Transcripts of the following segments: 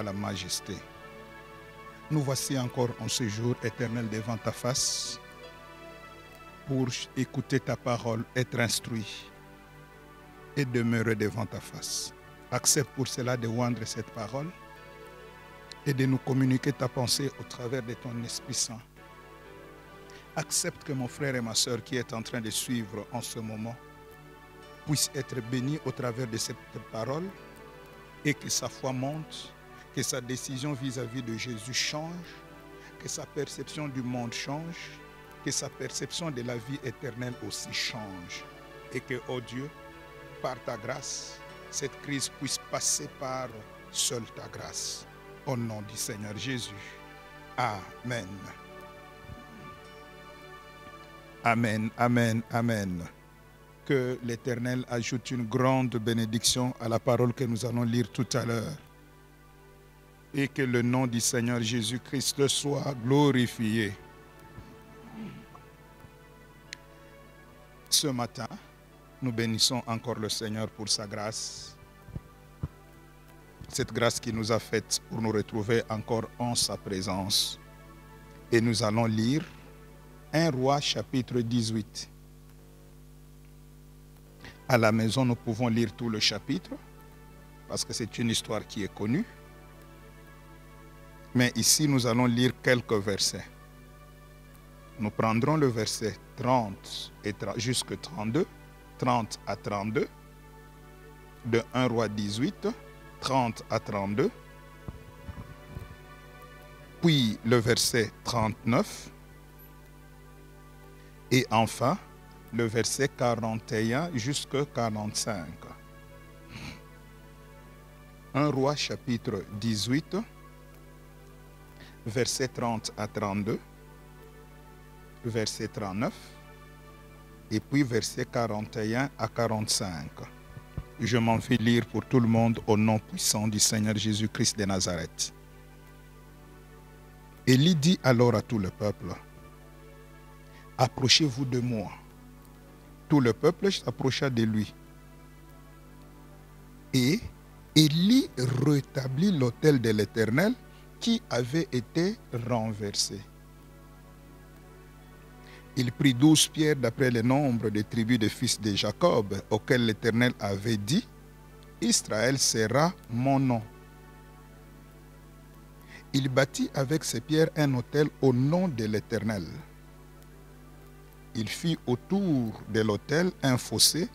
soit la majesté. Nous voici encore en ce jour éternel devant ta face pour écouter ta parole, être instruit et demeurer devant ta face. Accepte pour cela de rendre cette parole et de nous communiquer ta pensée au travers de ton Esprit Saint. Accepte que mon frère et ma soeur qui est en train de suivre en ce moment puisse être béni au travers de cette parole et que sa foi monte, que sa décision vis-à-vis de Jésus change, que sa perception du monde change, que sa perception de la vie éternelle aussi change. Et que, oh Dieu, par ta grâce, cette crise puisse passer par seule ta grâce. Au nom du Seigneur Jésus. Amen. Amen, amen, amen. Que l'Éternel ajoute une grande bénédiction à la parole que nous allons lire tout à l'heure. Et que le nom du Seigneur Jésus-Christ soit glorifié. Ce matin, nous bénissons encore le Seigneur pour sa grâce. Cette grâce qui nous a faite pour nous retrouver encore en sa présence. Et nous allons lire 1 Roi chapitre 18. À la maison, nous pouvons lire tout le chapitre parce que c'est une histoire qui est connue. Mais ici, nous allons lire quelques versets. Nous prendrons le verset 30 jusqu'à 32, 30 à 32, de 1 Roi 18, 30 à 32, puis le verset 39, et enfin le verset 41 jusqu'à 45. 1 Roi chapitre 18, verset 30 à 32, verset 39, et puis verset 41 à 45. Je m'en vais lire pour tout le monde au nom puissant du Seigneur Jésus-Christ de Nazareth. Élie dit alors à tout le peuple, « Approchez-vous de moi. » Tout le peuple s'approcha de lui. Et Élie rétablit l'autel de l'Éternel qui avait été renversé. Il prit 12 pierres d'après le nombre des tribus des fils de Jacob, auxquels l'Éternel avait dit, « Israël sera mon nom. » Il bâtit avec ces pierres un autel au nom de l'Éternel. Il fit autour de l'autel un fossé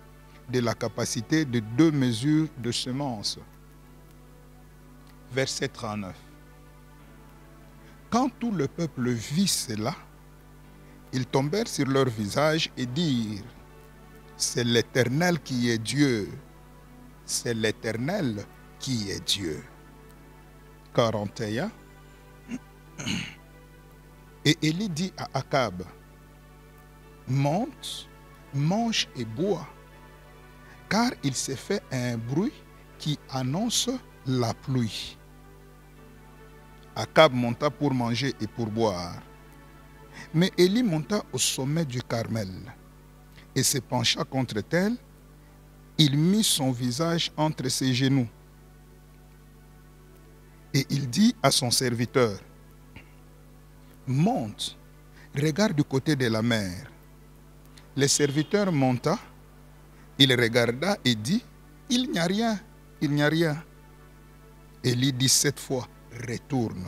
de la capacité de 2 mesures de semences. Verset 39. Quand tout le peuple vit cela, ils tombèrent sur leur visage et dirent, « C'est l'Éternel qui est Dieu. C'est l'Éternel qui est Dieu. » 41. Et Élie dit à Akab, « Monte, mange et bois, car il s'est fait un bruit qui annonce la pluie. » Akab monta pour manger et pour boire. Mais Élie monta au sommet du Carmel et se pencha contre elle. Il mit son visage entre ses genoux. Et il dit à son serviteur, « Monte, regarde du côté de la mer. » Le serviteur monta, il regarda et dit, « Il n'y a rien, il n'y a rien. » Élie dit 7 fois, « Retourne. »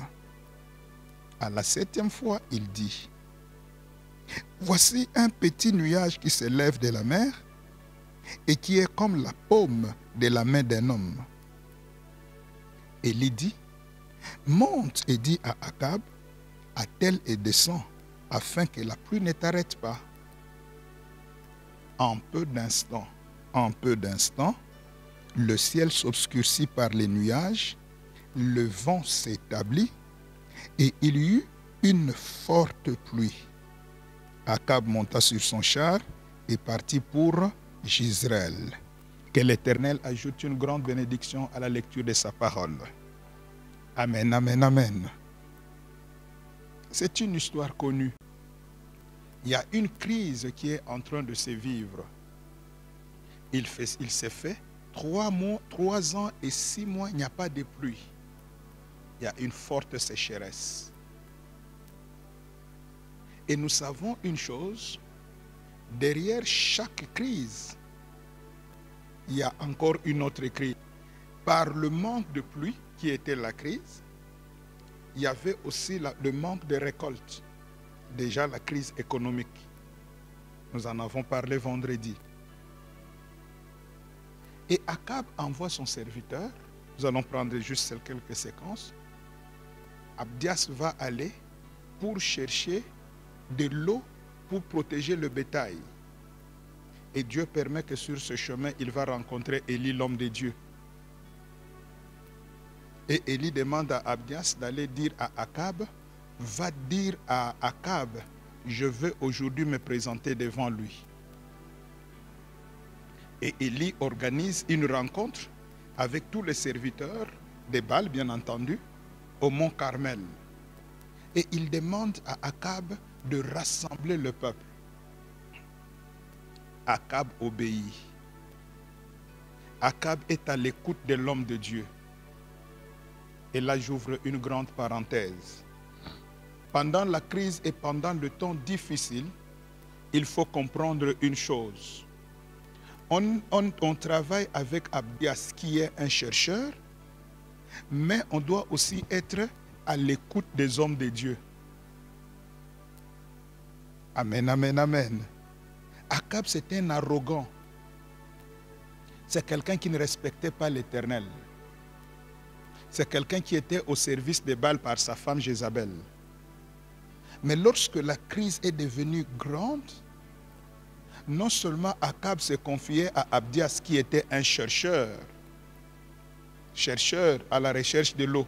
À la 7e fois, il dit, « Voici un petit nuage qui se lève de la mer et qui est comme la paume de la main d'un homme. » Élie dit, « Monte et dis à Akab, attelle et descends, afin que la pluie ne t'arrête pas. » En peu d'instants, le ciel s'obscurcit par les nuages, le vent s'établit et il y eut une forte pluie. Akab monta sur son char et partit pour Jezreel. Que l'Éternel ajoute une grande bénédiction à la lecture de sa parole. Amen, amen, amen. C'est une histoire connue. Il y a une crise qui est en train de se vivre. Il s'est fait 3 ans et 6 mois, il n'y a pas de pluie. il y a une forte sécheresse. Et nous savons une chose, derrière chaque crise, il y a encore une autre crise. Par le manque de pluie qui était la crise, il y avait aussi le manque de récolte. Déjà la crise économique. Nous en avons parlé vendredi. Et Akab envoie son serviteur. Nous allons prendre juste ces quelques séquences. Abdias va aller pour chercher de l'eau pour protéger le bétail. Et Dieu permet que sur ce chemin, il va rencontrer Élie, l'homme de Dieu. Et Élie demande à Abdias d'aller dire à Akab, va dire à Akab, je veux aujourd'hui me présenter devant lui. Et Élie organise une rencontre avec tous les serviteurs de Baal, bien entendu, au mont Carmel. Et il demande à Akab de rassembler le peuple. Akab obéit. Akab est à l'écoute de l'homme de Dieu. Et là, j'ouvre une grande parenthèse. Pendant la crise et pendant le temps difficile, il faut comprendre une chose. On travaille avec Abdias qui est un chercheur, mais on doit aussi être à l'écoute des hommes de Dieu. Amen, amen, amen. Akab, c'était un arrogant. C'est quelqu'un qui ne respectait pas l'Éternel. C'est quelqu'un qui était au service de Baal par sa femme Jézabel. Mais lorsque la crise est devenue grande, non seulement Akab s'est confié à Abdias qui était un chercheur à la recherche de l'eau.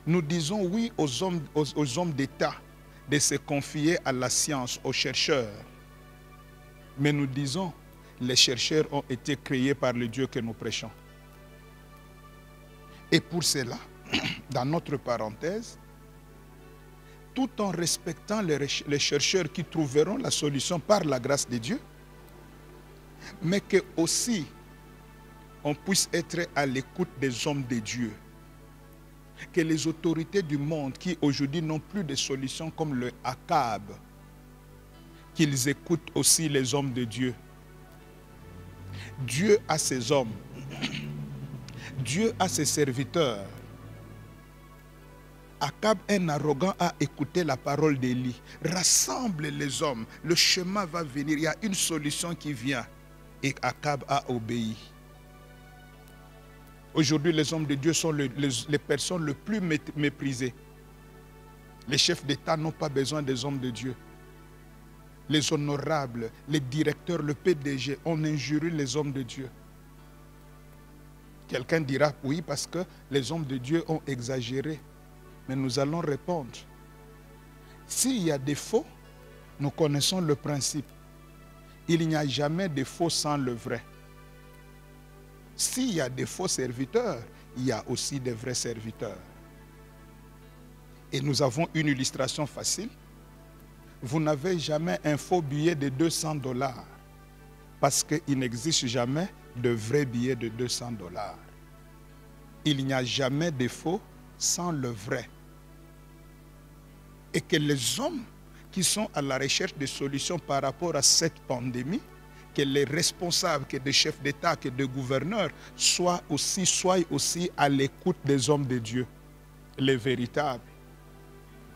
Nous disons oui aux hommes d'État de se confier à la science, aux chercheurs. Mais nous disons, les chercheurs ont été créés par le Dieu que nous prêchons. Et pour cela, dans notre parenthèse, tout en respectant les chercheurs qui trouveront la solution par la grâce de Dieu, mais que aussi on puisse être à l'écoute des hommes de Dieu. Que les autorités du monde qui aujourd'hui n'ont plus de solution comme le Akab, qu'ils écoutent aussi les hommes de Dieu. Dieu a ses hommes. Dieu a ses serviteurs. Akab, un arrogant, a écouté la parole d'Élie. Rassemble les hommes. Le chemin va venir. Il y a une solution qui vient. Et Akab a obéi. Aujourd'hui, les hommes de Dieu sont les personnes les plus méprisées. Les chefs d'État n'ont pas besoin des hommes de Dieu. Les honorables, les directeurs, le PDG, on injurie les hommes de Dieu. Quelqu'un dira oui parce que les hommes de Dieu ont exagéré. Mais nous allons répondre. S'il y a des faux, nous connaissons le principe. Il n'y a jamais de faux sans le vrai. S'il y a des faux serviteurs, il y a aussi des vrais serviteurs. Et nous avons une illustration facile. Vous n'avez jamais un faux billet de 200 $. Parce qu'il n'existe jamais de vrais billets de 200 $. Il n'y a jamais de faux sans le vrai. Et que les hommes qui sont à la recherche de solutions par rapport à cette pandémie, que les responsables, que des chefs d'État, que des gouverneurs soient aussi à l'écoute des hommes de Dieu, les véritables.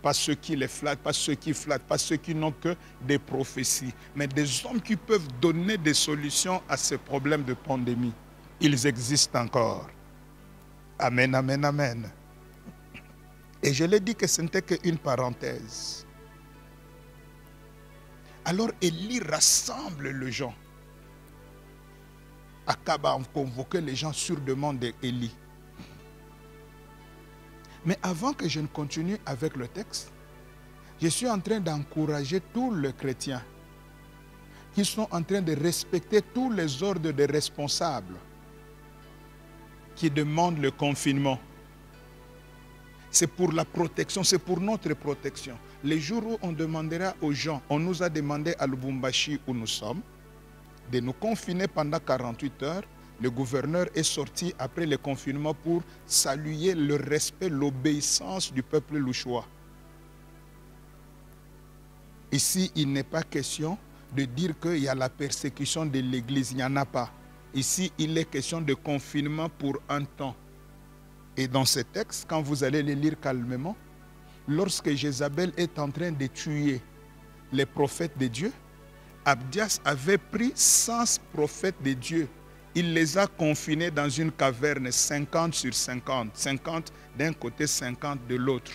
Pas ceux qui les flattent, pas ceux qui flattent, pas ceux qui n'ont que des prophéties, mais des hommes qui peuvent donner des solutions à ces problèmes de pandémie. Ils existent encore. Amen, amen, amen. Et je l'ai dit que ce n'était qu'une parenthèse. Alors Élie rassemble les gens. Akab a convoqué les gens sur demande d'Élie. Mais avant que je ne continue avec le texte, je suis en train d'encourager tous les chrétiens qui sont en train de respecter tous les ordres des responsables qui demandent le confinement. C'est pour la protection, c'est pour notre protection. Les jours où on demandera aux gens, on nous a demandé à Lubumbashi où nous sommes, de nous confiner pendant 48 heures, Le gouverneur est sorti après le confinement pour saluer le respect, l'obéissance du peuple louchois. Ici, il n'est pas question de dire qu'il y a la persécution de l'Église. Il n'y en a pas. Ici, il est question de confinement pour un temps. Et dans ce texte, quand vous allez les lire calmement, lorsque Jézabel est en train de tuer les prophètes de Dieu, Abdias avait pris 100 prophètes de Dieu. Il les a confinés dans une caverne 50 sur 50. 50 d'un côté, 50 de l'autre.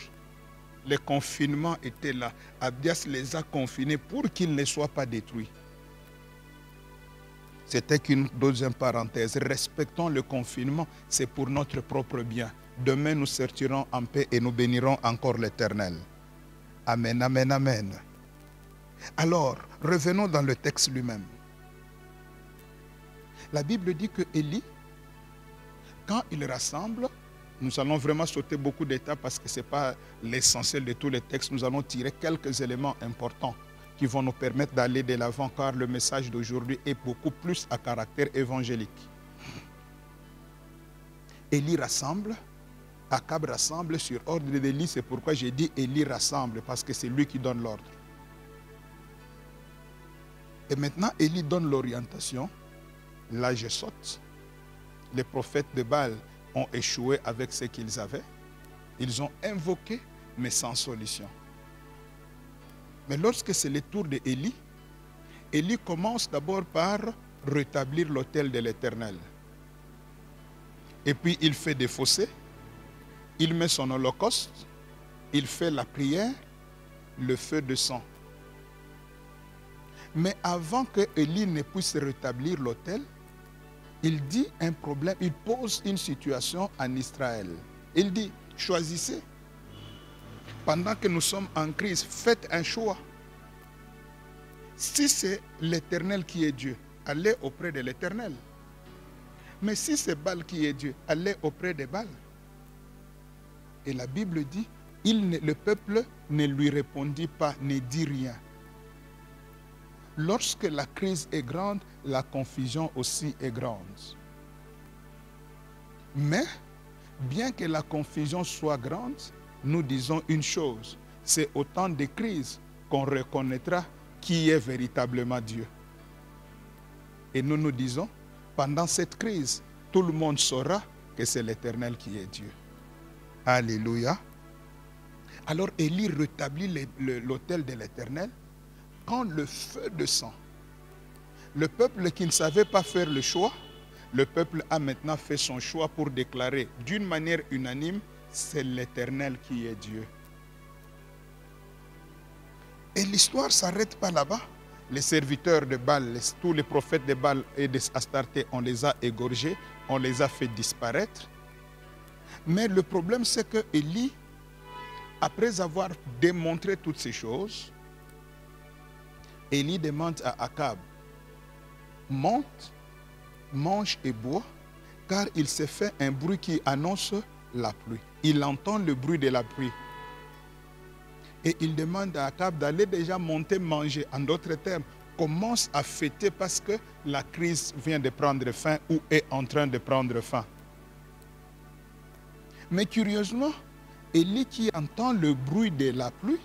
Le confinement était là. Abdias les a confinés pour qu'ils ne soient pas détruits. C'était qu'une deuxième parenthèse. Respectons le confinement, c'est pour notre propre bien. Demain, nous sortirons en paix et nous bénirons encore l'Éternel. Amen, amen, amen. Alors, revenons dans le texte lui-même. La Bible dit que Élie, quand il rassemble, nous allons vraiment sauter beaucoup d'étapes parce que ce n'est pas l'essentiel de tous les textes. Nous allons tirer quelques éléments importants qui vont nous permettre d'aller de l'avant, car le message d'aujourd'hui est beaucoup plus à caractère évangélique. Élie rassemble, Akab rassemble sur ordre d'Élie. C'est pourquoi j'ai dit Élie rassemble, parce que c'est lui qui donne l'ordre. Et maintenant, Élie donne l'orientation. Là, je saute. Les prophètes de Baal ont échoué avec ce qu'ils avaient. Ils ont invoqué, mais sans solution. Mais lorsque c'est le tour d'Élie, Élie commence d'abord par rétablir l'autel de l'Éternel. Et puis il fait des fossés, il met son holocauste, il fait la prière, le feu de sang. Mais avant que Élie ne puisse rétablir l'autel, il dit un problème, il pose une situation en Israël. Il dit, choisissez. Pendant que nous sommes en crise, faites un choix. Si c'est l'Éternel qui est Dieu, allez auprès de l'Éternel. Mais si c'est Baal qui est Dieu, allez auprès de Baal. Et la Bible dit, le peuple ne lui répondit pas, ne dit rien. Lorsque la crise est grande, la confusion aussi est grande. Mais, bien que la confusion soit grande, nous disons une chose, c'est au temps de crise qu'on reconnaîtra qui est véritablement Dieu. Et nous nous disons, pendant cette crise, tout le monde saura que c'est l'Éternel qui est Dieu. Alléluia. Alors Élie rétablit l'autel de l'Éternel quand le feu descend. Le peuple qui ne savait pas faire le choix, le peuple a maintenant fait son choix pour déclarer d'une manière unanime, c'est l'Éternel qui est Dieu. Et l'histoire ne s'arrête pas là-bas. Les serviteurs de Baal, tous les prophètes de Baal et d'Astarté, on les a égorgés, on les a fait disparaître. Mais le problème, c'est que Élie, après avoir démontré toutes ces choses, Élie demande à Akab, monte, mange et bois, car il s'est fait un bruit qui annonce la pluie. Il entend le bruit de la pluie. Et il demande à Akab d'aller déjà monter manger. En d'autres termes, commence à fêter parce que la crise vient de prendre fin ou est en train de prendre fin. Mais curieusement, Élie qui entend le bruit de la pluie,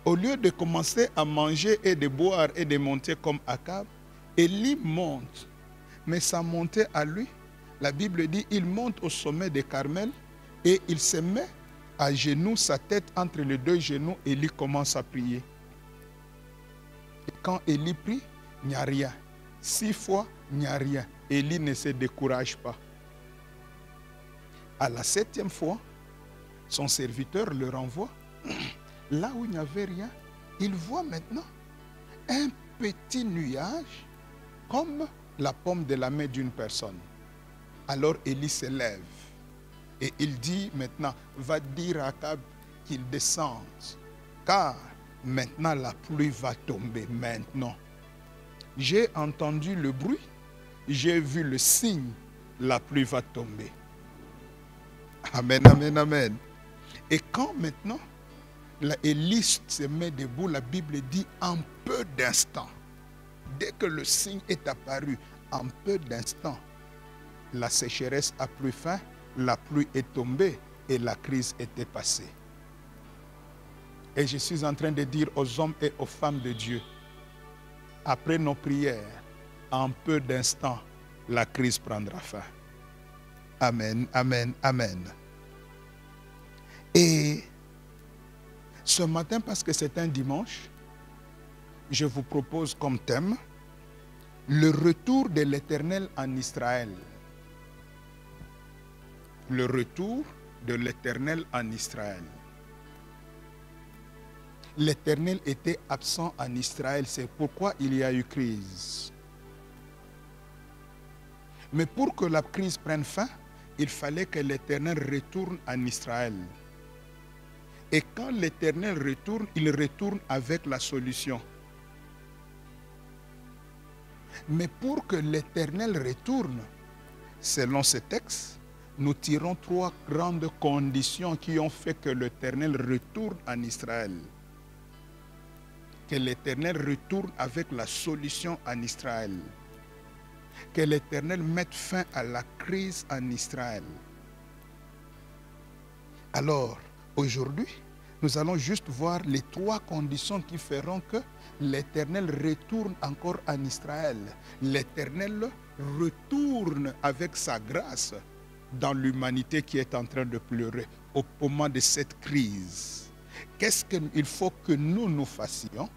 au lieu de commencer à manger et de boire et de monter comme Akab, Élie monte. Mais sa montée à lui, la Bible dit, il monte au sommet de Carmel et il se met à genoux, sa tête entre les deux genoux, Élie commence à prier. Et quand Élie prie, il n'y a rien. 6 fois, il n'y a rien. Élie ne se décourage pas. À la 7e fois, son serviteur le renvoie. Là où il n'y avait rien, il voit maintenant un petit nuage comme la paume de la main d'une personne. Alors Élie se lève et il dit maintenant, va dire à Akab qu'il descende, car maintenant la pluie va tomber, maintenant. J'ai entendu le bruit, j'ai vu le signe, la pluie va tomber. Amen, amen, amen. Et quand maintenant, Élie se met debout, la Bible dit en peu d'instants, dès que le signe est apparu, en peu d'instants, la sécheresse a pris fin, la pluie est tombée et la crise était passée. Et je suis en train de dire aux hommes et aux femmes de Dieu, après nos prières, en peu d'instants, la crise prendra fin. Amen, amen, amen. Et ce matin, parce que c'est un dimanche, je vous propose comme thème le retour de l'Éternel en Israël. Le retour de l'Éternel en Israël. L'Éternel était absent en Israël, c'est pourquoi il y a eu crise. Mais pour que la crise prenne fin, il fallait que l'Éternel retourne en Israël. Et quand l'Éternel retourne, il retourne avec la solution. Mais pour que l'Éternel retourne, selon ce texte, nous tirons 3 grandes conditions qui ont fait que l'Éternel retourne en Israël. Que l'Éternel retourne avec la solution en Israël. Que l'Éternel mette fin à la crise en Israël. Alors, aujourd'hui, nous allons juste voir les 3 conditions qui feront que l'Éternel retourne encore en Israël. L'Éternel retourne avec sa grâce dans l'humanité qui est en train de pleurer au moment de cette crise. Qu'est-ce qu'il faut que nous fassions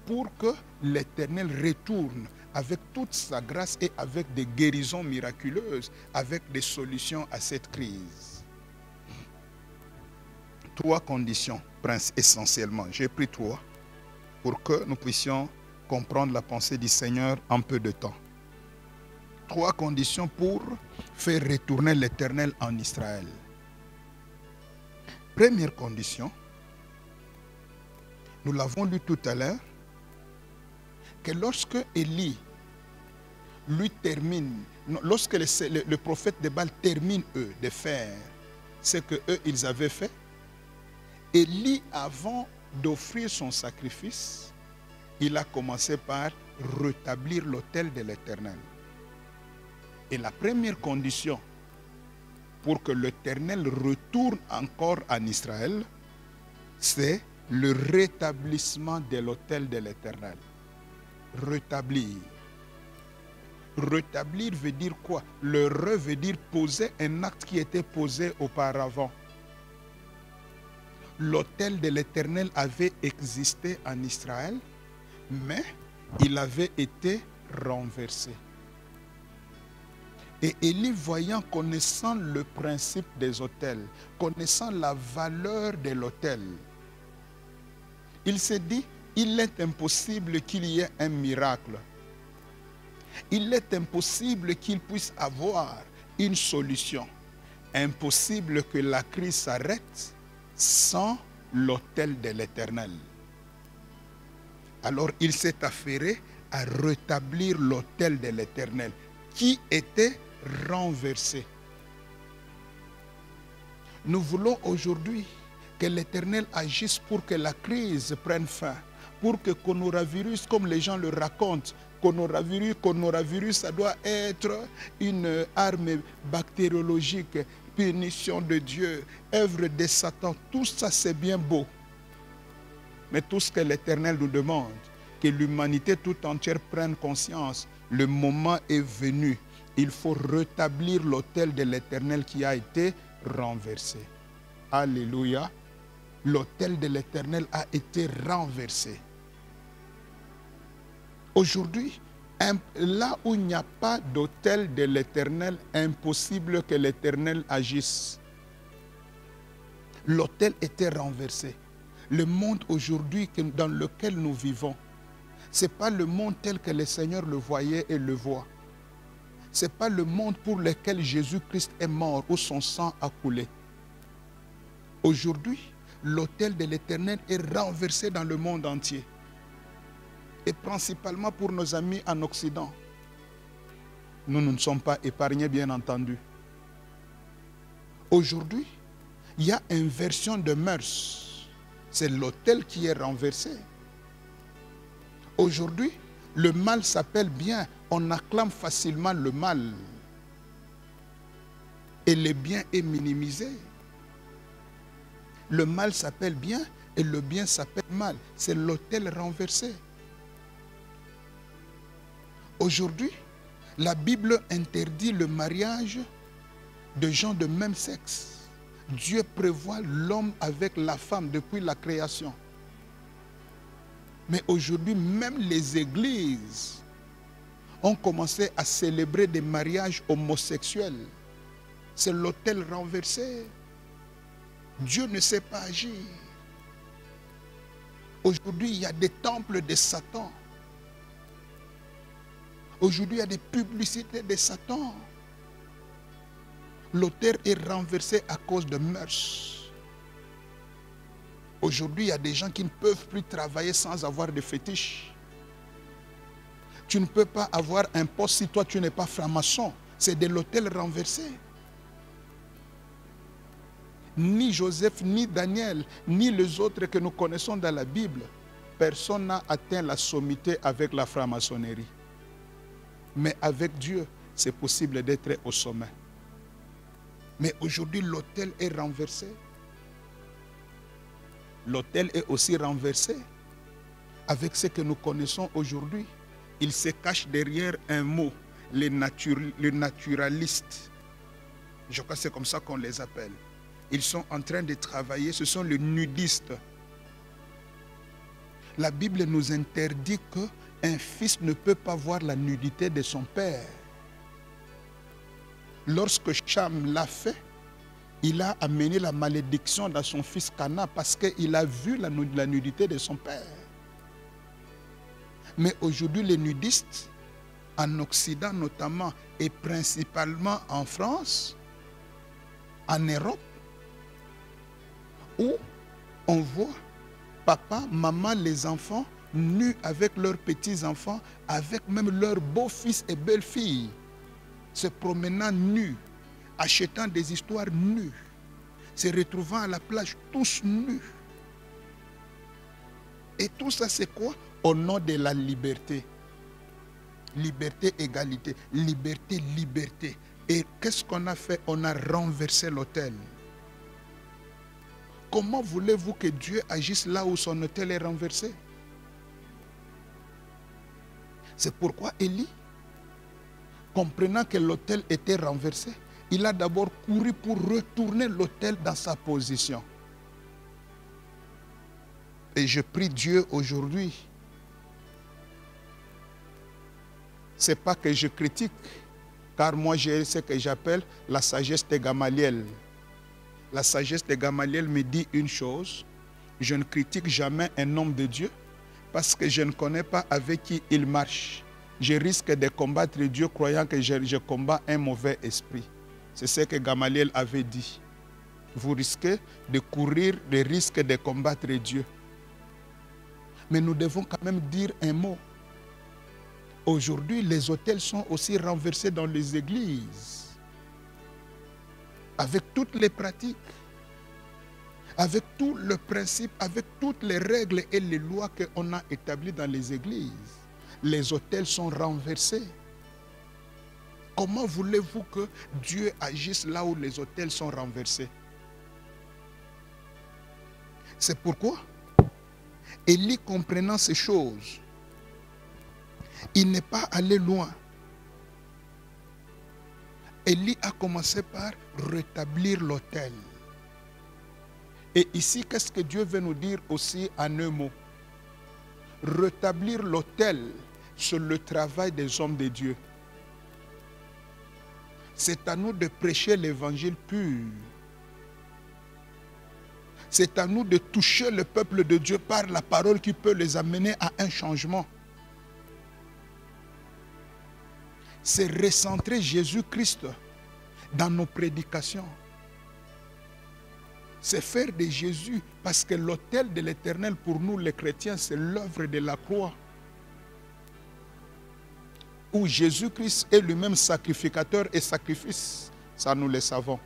pour que l'Éternel retourne avec toute sa grâce et avec des guérisons miraculeuses, avec des solutions à cette crise? 3 conditions, essentiellement. J'ai pris 3 pour que nous puissions comprendre la pensée du Seigneur en peu de temps. 3 conditions pour faire retourner l'Éternel en Israël. Première condition, nous l'avons lu tout à l'heure, que lorsque Élie lui termine, lorsque le prophète de Baal termine de faire ce que eux ils avaient fait, Élie, avant d'offrir son sacrifice, il a commencé par rétablir l'autel de l'Éternel. Et la première condition pour que l'Éternel retourne encore en Israël, c'est le rétablissement de l'autel de l'Éternel. Rétablir. Rétablir veut dire quoi? Le veut dire poser un acte qui était posé auparavant. L'autel de l'Éternel avait existé en Israël, mais il avait été renversé. Et Élie, voyant, connaissant le principe des autels, connaissant la valeur de l'autel, il s'est dit, il est impossible qu'il y ait un miracle. Il est impossible qu'il puisse avoir une solution. Impossible que la crise s'arrête sans l'autel de l'Éternel. Alors il s'est affairé à rétablir l'autel de l'Éternel qui était renversé. Nous voulons aujourd'hui que l'Éternel agisse pour que la crise prenne fin, pour que coronavirus, comme les gens le racontent, coronavirus, ça doit être une arme bactériologique, punition de Dieu, œuvre de Satan, tout ça c'est bien beau. Mais tout ce que l'Éternel nous demande, que l'humanité tout entière prenne conscience, le moment est venu. Il faut rétablir l'autel de l'Éternel qui a été renversé. Alléluia. L'autel de l'Éternel a été renversé. Aujourd'hui, là où il n'y a pas d'autel de l'Éternel, impossible que l'Éternel agisse. L'autel était renversé. Le monde aujourd'hui dans lequel nous vivons, ce n'est pas le monde tel que le Seigneur le voyait et le voit. Ce n'est pas le monde pour lequel Jésus-Christ est mort, où son sang a coulé. Aujourd'hui, l'autel de l'Éternel est renversé dans le monde entier. Et principalement pour nos amis en Occident. Nous ne sommes pas épargnés, bien entendu. Aujourd'hui, il y a inversion de mœurs. C'est l'autel qui est renversé. Aujourd'hui, Le mal s'appelle bien. On acclame facilement le mal. Et le bien est minimisé. Le mal s'appelle bien et le bien s'appelle mal. C'est l'autel renversé. Aujourd'hui, la Bible interdit le mariage de gens de même sexe. Dieu prévoit l'homme avec la femme depuis la création. Mais aujourd'hui, même les églises ont commencé à célébrer des mariages homosexuels. C'est l'autel renversé. Dieu ne sait pas agir. Aujourd'hui, il y a des temples de Satan. Aujourd'hui, il y a des publicités de Satan. L'autel est renversé à cause de mœurs. Aujourd'hui, il y a des gens qui ne peuvent plus travailler sans avoir de fétiches. Tu ne peux pas avoir un poste si toi tu n'es pas franc-maçon. C'est de l'autel renversé. Ni Joseph, ni Daniel, ni les autres que nous connaissons dans la Bible, personne n'a atteint la sommité avec la franc-maçonnerie. Mais avec Dieu, c'est possible d'être au sommet. Mais aujourd'hui, l'autel est renversé. L'autel est aussi renversé avec ce que nous connaissons aujourd'hui. Il se cache derrière un mot, les naturalistes. Je crois que c'est comme ça qu'on les appelle. Ils sont en train de travailler, ce sont les nudistes. La Bible nous interdit qu'un fils ne peut pas voir la nudité de son père. Lorsque Cham l'a fait, il a amené la malédiction dans son fils Cana parce qu'il a vu la nudité de son père. Mais aujourd'hui, les nudistes, en Occident notamment, et principalement en France, en Europe, où on voit papa, maman, les enfants nus avec leurs petits-enfants, avec même leurs beaux-fils et belles-filles, se promenant nus, achetant des histoires nues, se retrouvant à la plage tous nus. Et tout ça, c'est quoi? Au nom de la liberté. Liberté, égalité. Liberté, liberté. Et qu'est-ce qu'on a fait? On a renversé l'autel. Comment voulez-vous que Dieu agisse là où son autel est renversé? C'est pourquoi Élie, comprenant que l'autel était renversé, il a d'abord couru pour retourner l'autel dans sa position. Et je prie Dieu aujourd'hui. Ce n'est pas que je critique, car moi j'ai ce que j'appelle la sagesse de Gamaliel. La sagesse de Gamaliel me dit une chose: je ne critique jamais un homme de Dieu parce que je ne connais pas avec qui il marche. Je risque de combattre Dieu croyant que je combats un mauvais esprit. C'est ce que Gamaliel avait dit. Vous risquez de courir le risque de combattre Dieu. Mais nous devons quand même dire un mot. Aujourd'hui, les autels sont aussi renversés dans les églises. Avec toutes les pratiques, avec tout le principe, avec toutes les règles et les lois qu'on a établies dans les églises. Les autels sont renversés. Comment voulez-vous que Dieu agisse là où les autels sont renversés? C'est pourquoi Élie, comprenant ces choses, il n'est pas allé loin. Élie a commencé par rétablir l'autel. Et ici, qu'est-ce que Dieu veut nous dire aussi en un mot? Rétablir l'autel, c'est le travail des hommes de Dieu. C'est à nous de prêcher l'évangile pur. C'est à nous de toucher le peuple de Dieu par la parole qui peut les amener à un changement. C'est recentrer Jésus-Christ dans nos prédications. C'est faire de Jésus, parce que l'autel de l'Éternel pour nous les chrétiens, c'est l'œuvre de la croix. Où Jésus-Christ est lui-même sacrificateur et sacrifice. Ça, nous le savons.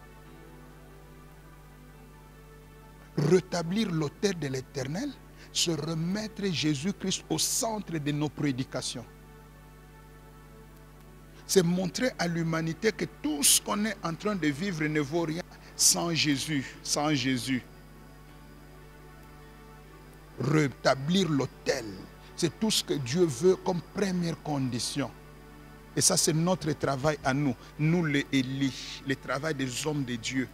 Rétablir l'autel de l'Éternel, se remettre Jésus-Christ au centre de nos prédications. C'est montrer à l'humanité que tout ce qu'on est en train de vivre ne vaut rien sans Jésus, sans Jésus. Rétablir l'autel, c'est tout ce que Dieu veut comme première condition. Et ça, c'est notre travail à nous, nous les Élis, le travail des hommes de Dieu.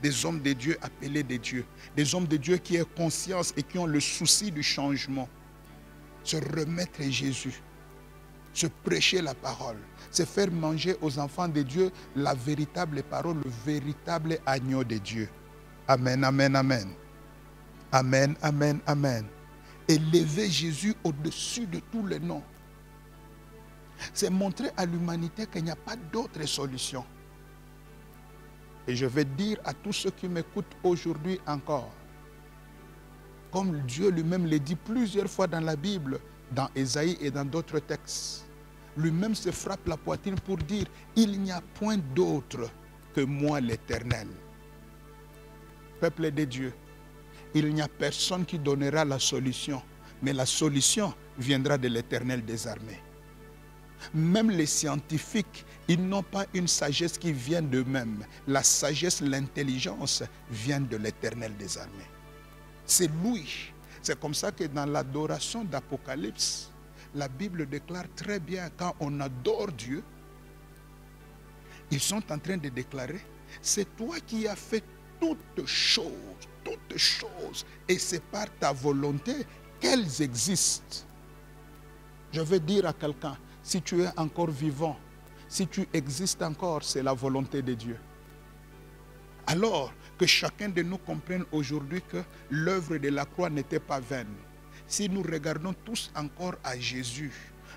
Des hommes de Dieu appelés de Dieu. Des hommes de Dieu qui ont conscience et qui ont le souci du changement. Se remettre à Jésus. Se prêcher la parole. Se faire manger aux enfants de Dieu la véritable parole, le véritable agneau de Dieu. Amen, amen, amen. Amen, amen, amen. Élever Jésus au-dessus de tous les noms. C'est montrer à l'humanité qu'il n'y a pas d'autre solution. Et je vais dire à tous ceux qui m'écoutent aujourd'hui encore, comme Dieu lui-même le dit plusieurs fois dans la Bible, dans Ésaïe et dans d'autres textes, lui-même se frappe la poitrine pour dire, il n'y a point d'autre que moi l'Éternel. Peuple de Dieu, il n'y a personne qui donnera la solution, mais la solution viendra de l'Éternel des armées. Même les scientifiques, ils n'ont pas une sagesse qui vient d'eux-mêmes. La sagesse, l'intelligence vient de l'Éternel des armées. C'est lui. C'est comme ça que dans l'adoration d'Apocalypse, la Bible déclare très bien, quand on adore Dieu, ils sont en train de déclarer, c'est toi qui as fait toutes choses, et c'est par ta volonté qu'elles existent. Je veux dire à quelqu'un, si tu es encore vivant, si tu existes encore, c'est la volonté de Dieu. Alors que chacun de nous comprenne aujourd'hui que l'œuvre de la croix n'était pas vaine. Si nous regardons tous encore à Jésus,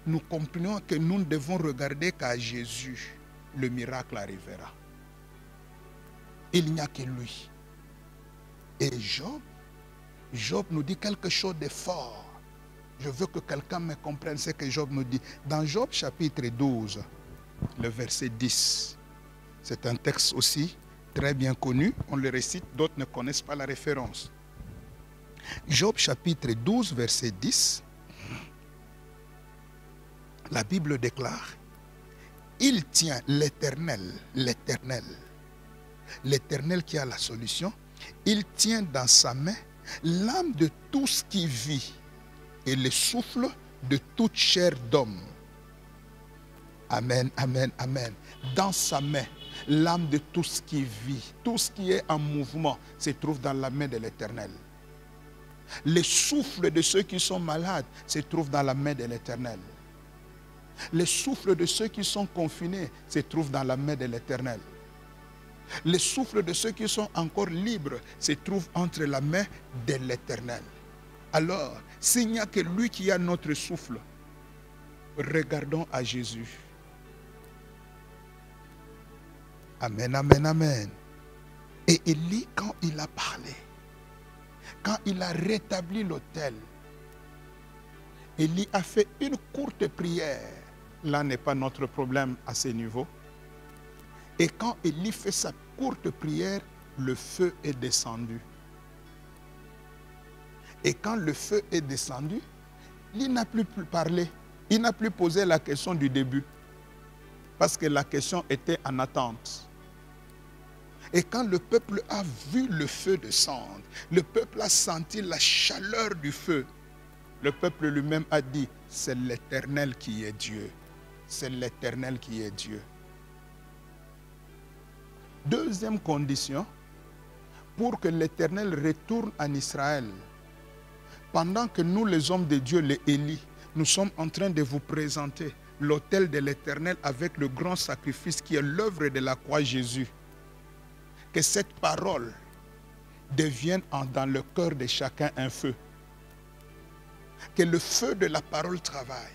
nous comprenons que nous ne devons regarder qu'à Jésus. Le miracle arrivera. Il n'y a que lui. Et Job nous dit quelque chose de fort. Je veux que quelqu'un me comprenne ce que Job nous dit. Dans Job chapitre 12, le verset 10, c'est un texte aussi très bien connu. On le récite, d'autres ne connaissent pas la référence. Job chapitre 12, verset 10, la Bible déclare, il tient l'Éternel, l'Éternel qui a la solution, il tient dans sa main l'âme de tout ce qui vit et le souffle de toute chair d'homme. Amen, amen, amen. Dans sa main, l'âme de tout ce qui vit, tout ce qui est en mouvement, se trouve dans la main de l'Éternel. Le souffle de ceux qui sont malades se trouve dans la main de l'Éternel. Le souffle de ceux qui sont confinés se trouve dans la main de l'Éternel. Le souffle de ceux qui sont encore libres se trouve entre la main de l'Éternel. Alors, s'il n'y a que lui qui a notre souffle, regardons à Jésus. Amen, amen, amen. Et Élie, quand il a parlé, quand il a rétabli l'autel, Élie a fait une courte prière. Là n'est pas notre problème à ce niveau. Et quand Élie fait sa courte prière, le feu est descendu. Et quand le feu est descendu, il n'a plus parlé. Il n'a plus posé la question du début. Parce que la question était en attente. Et quand le peuple a vu le feu descendre, le peuple a senti la chaleur du feu, le peuple lui-même a dit, c'est l'Éternel qui est Dieu. C'est l'Éternel qui est Dieu. Deuxième condition, pour que l'Éternel retourne en Israël, pendant que nous, les hommes de Dieu, les Élis, nous sommes en train de vous présenter l'autel de l'Éternel avec le grand sacrifice qui est l'œuvre de la croix Jésus. Que cette parole devienne dans le cœur de chacun un feu. Que le feu de la parole travaille.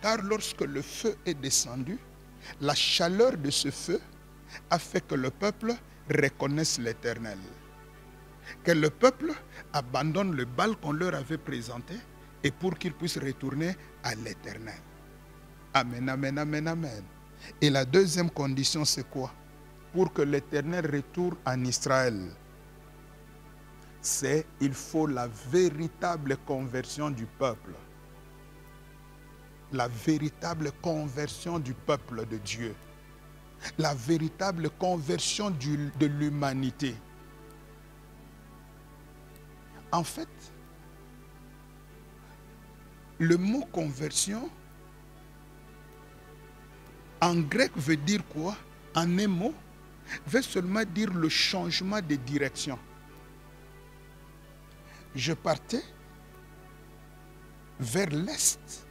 Car lorsque le feu est descendu, la chaleur de ce feu a fait que le peuple reconnaisse l'Éternel. Que le peuple abandonne le Baal qu'on leur avait présenté et pour qu'ils puissent retourner à l'Éternel. Amen, amen, amen, amen. Et la deuxième condition, c'est quoi? Pour que l'Éternel retourne en Israël, c'est il faut la véritable conversion du peuple. la véritable conversion du peuple de Dieu, la véritable conversion de l'humanité. En fait, le mot conversion, en grec veut dire quoi? En un mot, veut seulement dire le changement de direction. Je partais vers l'est.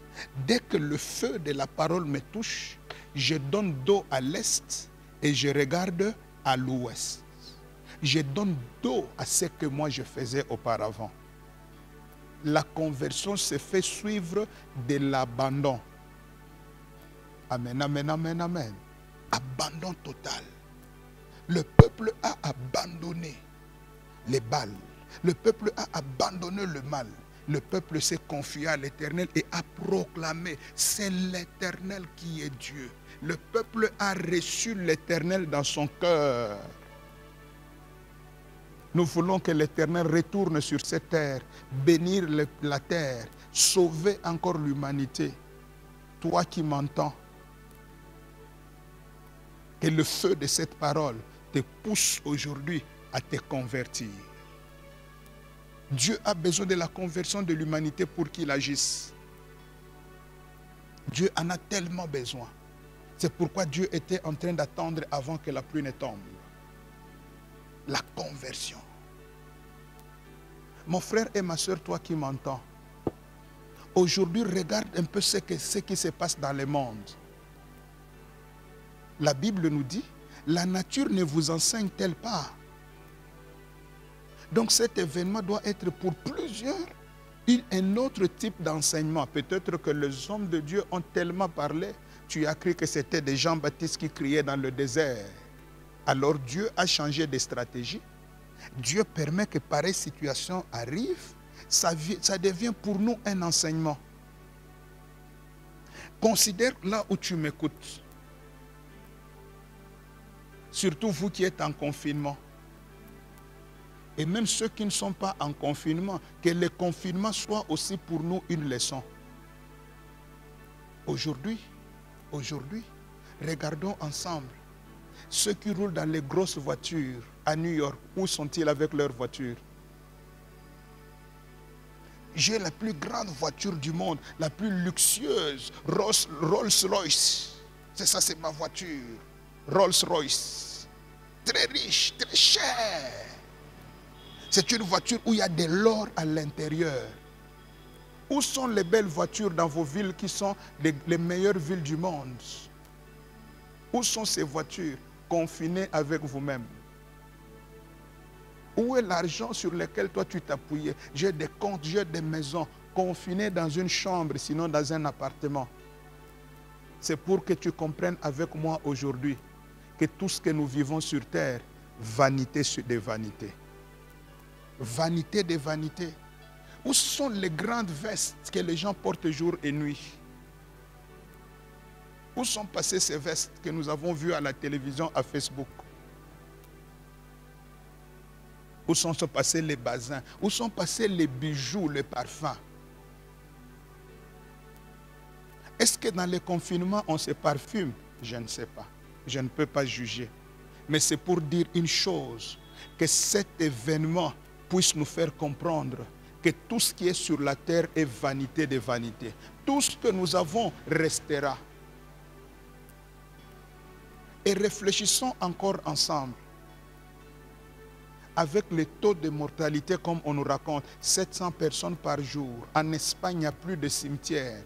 Dès que le feu de la parole me touche, je donne dos à l'est et je regarde à l'ouest. Je donne dos à ce que moi je faisais auparavant. La conversion se fait suivre de l'abandon. Amen, amen, amen, amen. Abandon total. Le peuple a abandonné les Baals. Le peuple a abandonné le mal. Le peuple s'est confié à l'Éternel et a proclamé, c'est l'Éternel qui est Dieu. Le peuple a reçu l'Éternel dans son cœur. Nous voulons que l'Éternel retourne sur cette terre, bénir la terre, sauver encore l'humanité. Toi qui m'entends, que le feu de cette parole te pousse aujourd'hui à te convertir. Dieu a besoin de la conversion de l'humanité pour qu'il agisse. Dieu en a tellement besoin. C'est pourquoi Dieu était en train d'attendre avant que la pluie ne tombe. La conversion. Mon frère et ma soeur, toi qui m'entends, aujourd'hui regarde un peu ce qui se passe dans le monde. La Bible nous dit, la nature ne vous enseigne-t-elle pas? Donc cet événement doit être pour plusieurs un autre type d'enseignement. Peut-être que les hommes de Dieu ont tellement parlé, tu as cru que c'était des Jean-Baptiste qui criaient dans le désert. Alors Dieu a changé de stratégie. Dieu permet que pareille situation arrive. Ça devient pour nous un enseignement. Considère là où tu m'écoutes. Surtout vous qui êtes en confinement. Et même ceux qui ne sont pas en confinement, que le confinement soit aussi pour nous une leçon. Aujourd'hui, regardons ensemble ceux qui roulent dans les grosses voitures à New York. Où sont-ils avec leurs voitures? J'ai la plus grande voiture du monde, la plus luxueuse, Rolls-Royce. C'est ça, c'est ma voiture. Rolls-Royce. Très riche, très cher. C'est une voiture où il y a de l'or à l'intérieur. Où sont les belles voitures dans vos villes qui sont les meilleures villes du monde? Où sont ces voitures confinées avec vous-même? Où est l'argent sur lequel toi tu t'appuyais? J'ai des comptes, j'ai des maisons confinées dans une chambre, sinon dans un appartement. C'est pour que tu comprennes avec moi aujourd'hui que tout ce que nous vivons sur terre, vanité sur des vanités. Vanité des vanités. Où sont les grandes vestes que les gens portent jour et nuit? Où sont passées ces vestes que nous avons vues à la télévision, à Facebook? Où sont passés les basins? Où sont passés les bijoux, les parfums? Est-ce que dans les confinements, on se parfume? Je ne sais pas. Je ne peux pas juger. Mais c'est pour dire une chose, que cet événement puisse nous faire comprendre que tout ce qui est sur la terre est vanité des vanités. Tout ce que nous avons restera. Et réfléchissons encore ensemble. Avec le taux de mortalité, comme on nous raconte, 700 personnes par jour. En Espagne, il n'y a plus de cimetières.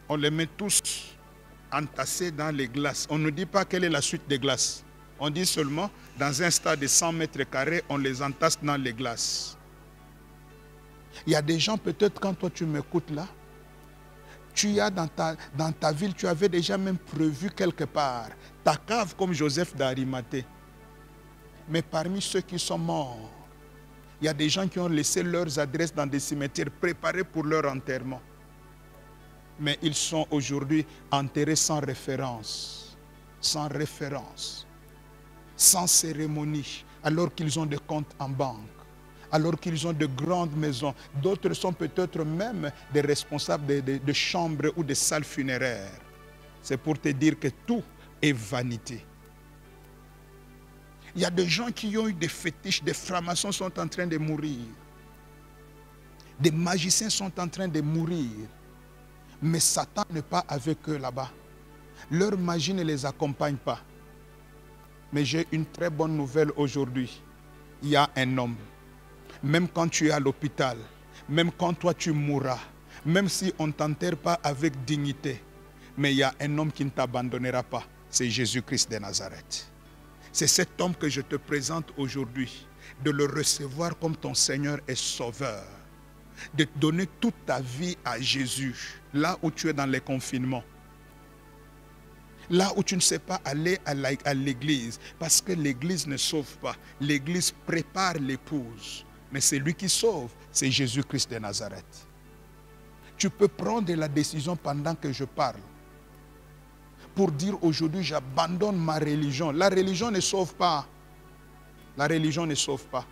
On les met tous entassés dans les glaces. On ne dit pas quelle est la suite des glaces. On dit seulement, dans un stade de 100 mètres carrés, on les entasse dans les glaces. Il y a des gens, peut-être quand toi tu m'écoutes là, tu as dans ta ville, tu avais déjà même prévu quelque part ta cave comme Joseph d'Arimathée. Mais parmi ceux qui sont morts, il y a des gens qui ont laissé leurs adresses dans des cimetières préparés pour leur enterrement. Mais ils sont aujourd'hui enterrés sans référence, sans cérémonie, alors qu'ils ont des comptes en banque, alors qu'ils ont de grandes maisons. D'autres sont peut-être même des responsables de chambres ou de salles funéraires. C'est pour te dire que tout est vanité. Il y a des gens qui ont eu des fétiches, des francs-maçons sont en train de mourir. Des magiciens sont en train de mourir. Mais Satan n'est pas avec eux là-bas. Leur magie ne les accompagne pas. Mais j'ai une très bonne nouvelle aujourd'hui. Il y a un homme. Même quand tu es à l'hôpital, même quand toi tu mourras, même si on ne t'enterre pas avec dignité, mais il y a un homme qui ne t'abandonnera pas. C'est Jésus-Christ de Nazareth. C'est cet homme que je te présente aujourd'hui, de le recevoir comme ton Seigneur et Sauveur, de donner toute ta vie à Jésus, là où tu es dans les confinements, là où tu ne sais pas aller à l'église, parce que l'église ne sauve pas, l'église prépare l'épouse, mais c'est lui qui sauve, c'est Jésus-Christ de Nazareth. Tu peux prendre la décision pendant que je parle, pour dire aujourd'hui j'abandonne ma religion. La religion ne sauve pas. La religion ne sauve pas.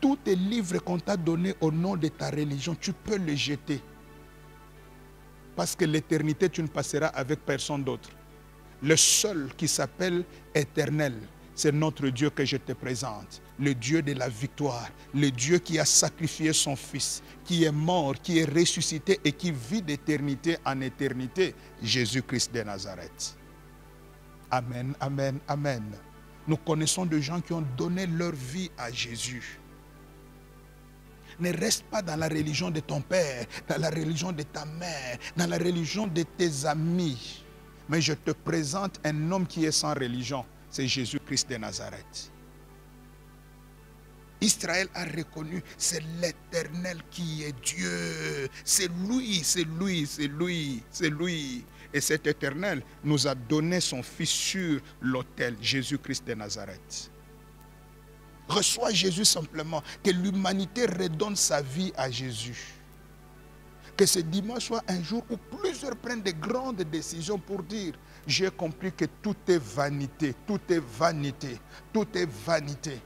Tous tes livres qu'on t'a donnés au nom de ta religion, tu peux les jeter. Parce que l'éternité, tu ne passeras avec personne d'autre. Le seul qui s'appelle éternel, c'est notre Dieu que je te présente. Le Dieu de la victoire. Le Dieu qui a sacrifié son Fils, qui est mort, qui est ressuscité et qui vit d'éternité en éternité. Jésus-Christ de Nazareth. Amen, amen, amen. Nous connaissons des gens qui ont donné leur vie à Jésus. Ne reste pas dans la religion de ton père, dans la religion de ta mère, dans la religion de tes amis. Mais je te présente un homme qui est sans religion. C'est Jésus-Christ de Nazareth. Israël a reconnu, c'est l'Éternel qui est Dieu. C'est lui, c'est lui, c'est lui, c'est lui. Et cet Éternel nous a donné son Fils sur l'autel, Jésus-Christ de Nazareth. Reçois Jésus simplement, que l'humanité redonne sa vie à Jésus. Que ce dimanche soit un jour où plusieurs prennent de grandes décisions pour dire, j'ai compris que tout est vanité, tout est vanité, tout est vanité.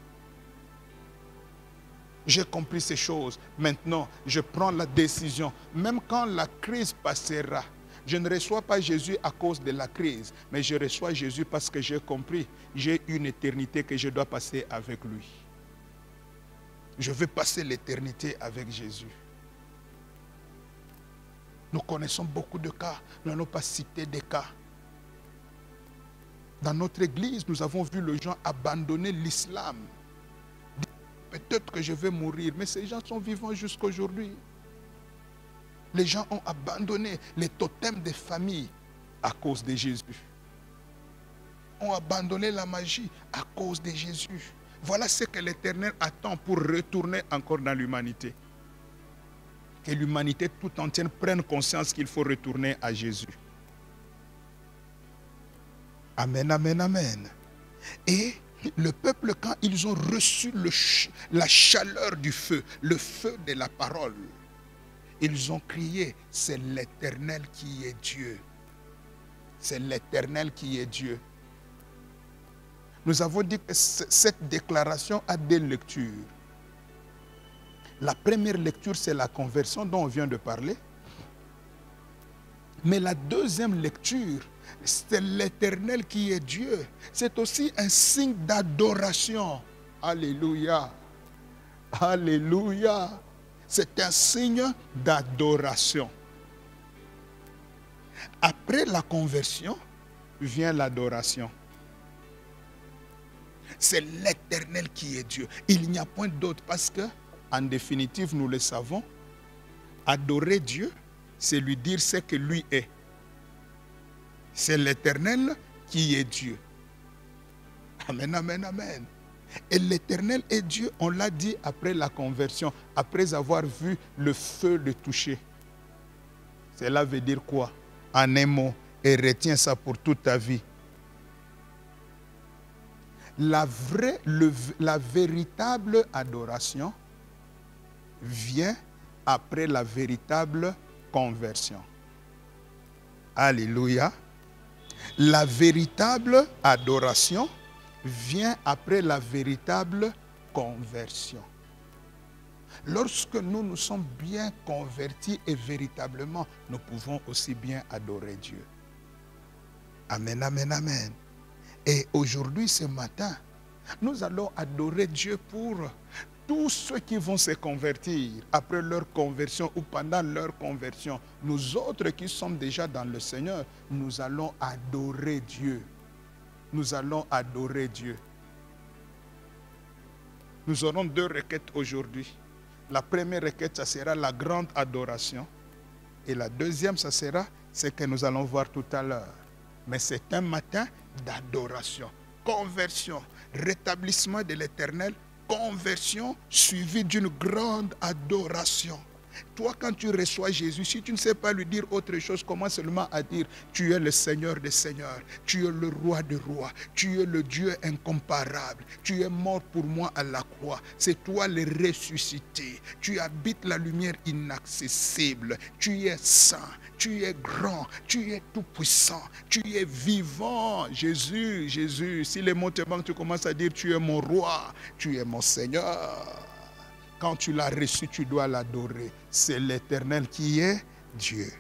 J'ai compris ces choses. Maintenant, je prends la décision. Même quand la crise passera, je ne reçois pas Jésus à cause de la crise, mais je reçois Jésus parce que j'ai compris, j'ai une éternité que je dois passer avec lui. Je veux passer l'éternité avec Jésus. Nous connaissons beaucoup de cas, nous n'allons pas citer des cas. Dans notre église, nous avons vu les gens abandonner l'islam. Peut-être que je vais mourir, mais ces gens sont vivants jusqu'à aujourd'hui. Les gens ont abandonné les totems des familles à cause de Jésus. Ont abandonné la magie à cause de Jésus. Voilà ce que l'Éternel attend pour retourner encore dans l'humanité. Que l'humanité tout entière prenne conscience qu'il faut retourner à Jésus. Amen, amen, amen. Et le peuple, quand ils ont reçu la chaleur du feu, le feu de la parole, ils ont crié, c'est l'Éternel qui est Dieu. C'est l'Éternel qui est Dieu. Nous avons dit que cette déclaration a deux lectures. La première lecture, c'est la conversion dont on vient de parler. Mais la deuxième lecture, c'est l'Éternel qui est Dieu. C'est aussi un signe d'adoration. Alléluia. Alléluia. C'est un signe d'adoration. Après la conversion, vient l'adoration. C'est l'Éternel qui est Dieu. Il n'y a point d'autre parce que, en définitive, nous le savons, adorer Dieu, c'est lui dire ce que lui est. C'est l'Éternel qui est Dieu. Amen, amen, amen. Et l'Éternel est Dieu, on l'a dit après la conversion, après avoir vu le feu le toucher. Cela veut dire quoi? En un mot, et retiens ça pour toute ta vie. La véritable adoration vient après la véritable conversion. Alléluia. La véritable adoration vient après la véritable conversion. Lorsque nous nous sommes bien convertis et véritablement, nous pouvons aussi bien adorer Dieu. Amen, amen, amen. Et aujourd'hui, ce matin, nous allons adorer Dieu pour tous ceux qui vont se convertir après leur conversion ou pendant leur conversion. Nous autres qui sommes déjà dans le Seigneur, nous allons adorer Dieu. Nous allons adorer Dieu. Nous aurons deux requêtes aujourd'hui. La première requête, ça sera la grande adoration. Et la deuxième, ça sera ce que nous allons voir tout à l'heure. Mais c'est un matin d'adoration. Conversion, rétablissement de l'Éternel, conversion suivie d'une grande adoration. Toi, quand tu reçois Jésus, si tu ne sais pas lui dire autre chose, commence seulement à dire, tu es le Seigneur des Seigneurs, tu es le Roi des Rois, tu es le Dieu incomparable, tu es mort pour moi à la croix, c'est toi le ressuscité, tu habites la lumière inaccessible, tu es saint, tu es grand, tu es tout-puissant, tu es vivant. Jésus, Jésus, si les mots te manquent, tu commences à dire, tu es mon Roi, tu es mon Seigneur. Quand tu l'as reçu, tu dois l'adorer. C'est l'Éternel qui est Dieu.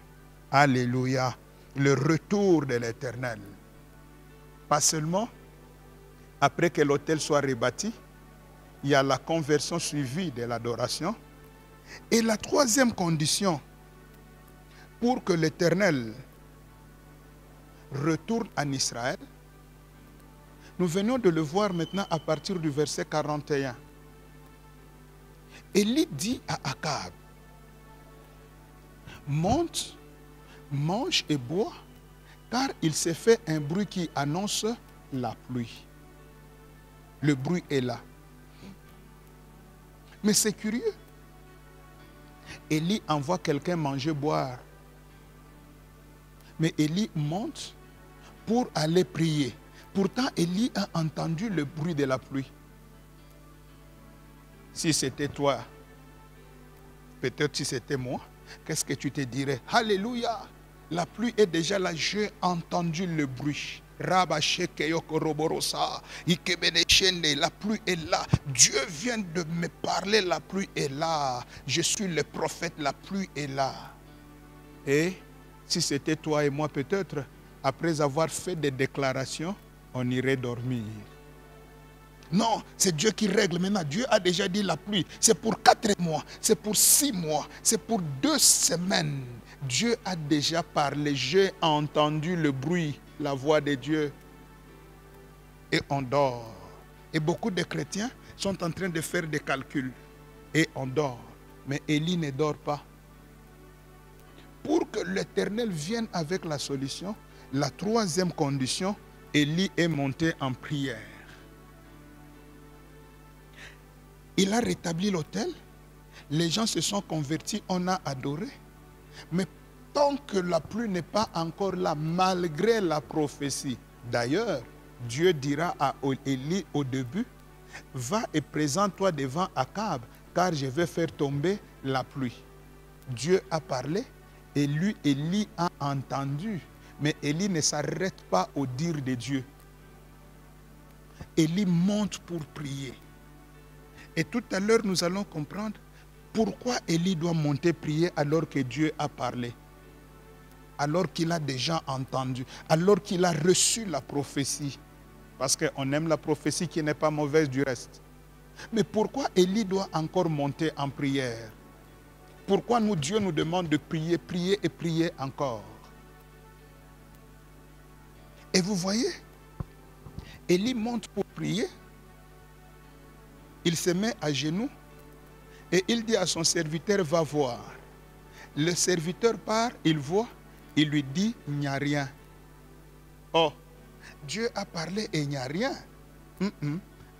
Alléluia. Le retour de l'Éternel. Pas seulement après que l'autel soit rebâti, il y a la conversion suivie de l'adoration. Et la troisième condition, pour que l'Éternel retourne en Israël, nous venons de le voir maintenant à partir du verset 41. Élie dit à Akab, monte, mange et bois, car il s'est fait un bruit qui annonce la pluie. Le bruit est là. Mais c'est curieux. Élie envoie quelqu'un manger, boire. Mais Élie monte pour aller prier. Pourtant, Élie a entendu le bruit de la pluie. Si c'était toi, peut-être si c'était moi, qu'est-ce que tu te dirais? Alléluia! La pluie est déjà là, j'ai entendu le bruit. La pluie est là. Dieu vient de me parler, la pluie est là. Je suis le prophète, la pluie est là. Et si c'était toi et moi, peut-être, après avoir fait des déclarations, on irait dormir. Non, c'est Dieu qui règle maintenant. Dieu a déjà dit la pluie. C'est pour 4 mois, c'est pour 6 mois, c'est pour 2 semaines. Dieu a déjà parlé. J'ai entendu le bruit, la voix de Dieu. Et on dort. Et beaucoup de chrétiens sont en train de faire des calculs. Et on dort. Mais Élie ne dort pas. Pour que l'Éternel vienne avec la solution, la troisième condition, Élie est monté en prière. Il a rétabli l'autel, les gens se sont convertis, on a adoré. Mais tant que la pluie n'est pas encore là, malgré la prophétie, d'ailleurs, Dieu dira à Élie au début, va et présente-toi devant Akab, car je vais faire tomber la pluie. Dieu a parlé et lui, Élie a entendu. Mais Élie ne s'arrête pas au dire de Dieu. Élie monte pour prier. Et tout à l'heure, nous allons comprendre pourquoi Élie doit monter prier alors que Dieu a parlé. Alors qu'il a déjà entendu. Alors qu'il a reçu la prophétie. Parce qu'on aime la prophétie qui n'est pas mauvaise du reste. Mais pourquoi Élie doit encore monter en prière? Pourquoi Dieu nous demande de prier, prier et prier encore? Et vous voyez, Élie monte pour prier. Il se met à genoux et il dit à son serviteur, va voir. Le serviteur part, il voit, il lui dit, il n'y a rien. Oh, Dieu a parlé et il n'y a rien.